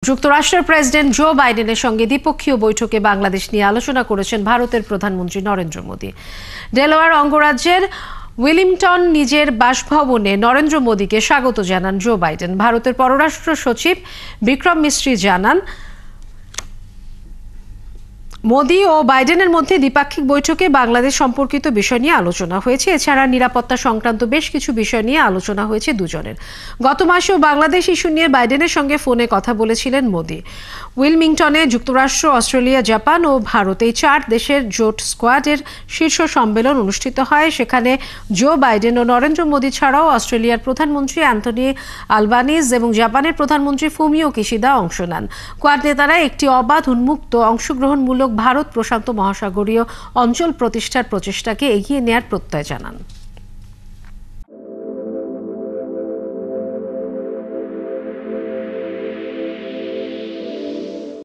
যুক্তরাষ্ট্রের president Joe বাইডেনের সঙ্গে দ্বিপক্ষীয় বৈঠকে বাংলাদেশ নিয়ে আলোচনা করেছেন ভারতের প্রধানমন্ত্রী নরেন্দ্র মোদী। ডেলাওয়্যার অঙ্গরাজ্যের উইলিংটন নিজের বাসভবনে নরেন্দ্র মোদীকে স্বাগত জানান জো বাইডেন। ভারতের পররাষ্ট্র সচিব বিক্রম মিস্ত্রি জানান, মোদি ও বাইডেনের মধ্যে দ্বিপাক্ষিক বৈঠকে বাংলাদেশ সম্পর্কিত বিষয় নিয়ে আলোচনা হয়েছে। এছাড়া নিরাপত্তা সংক্রান্ত বেশ কিছু বিষয় নিয়ে আলোচনা হয়েছে দুজনের। গত মাসেও বাংলাদেশ ইস্যু নিয়ে বাইডেনের সঙ্গে ফোনে কথা বলেছিলেন মোদি। উইলমিংটনে যুক্তরাষ্ট্র, অস্ট্রেলিয়া, জাপান ও ভারত এই 4 দেশের জোট স্কোয়াডের শীর্ষ সম্মেলন অনুষ্ঠিত হয়। সেখানে জো বাইডেন ও নরেন্দ্র মোদি ছাড়াও অস্ট্রেলিয়ার প্রধানমন্ত্রী অ্যান্থনি আলবানিজ এবং জাপানের প্রধানমন্ত্রী ফুমিও কিশিদা অংশ নেন। কোয়াড নেতারা একটি অবাধ, উন্মুক্ত, অংশগ্রহণমূলক ভারত প্রশান্ত মহাসাগরীয় অঞ্চল প্রতিষ্ঠার প্রচেষ্টাকে এগিয়ে নেয়ার প্রত্যয় জানান।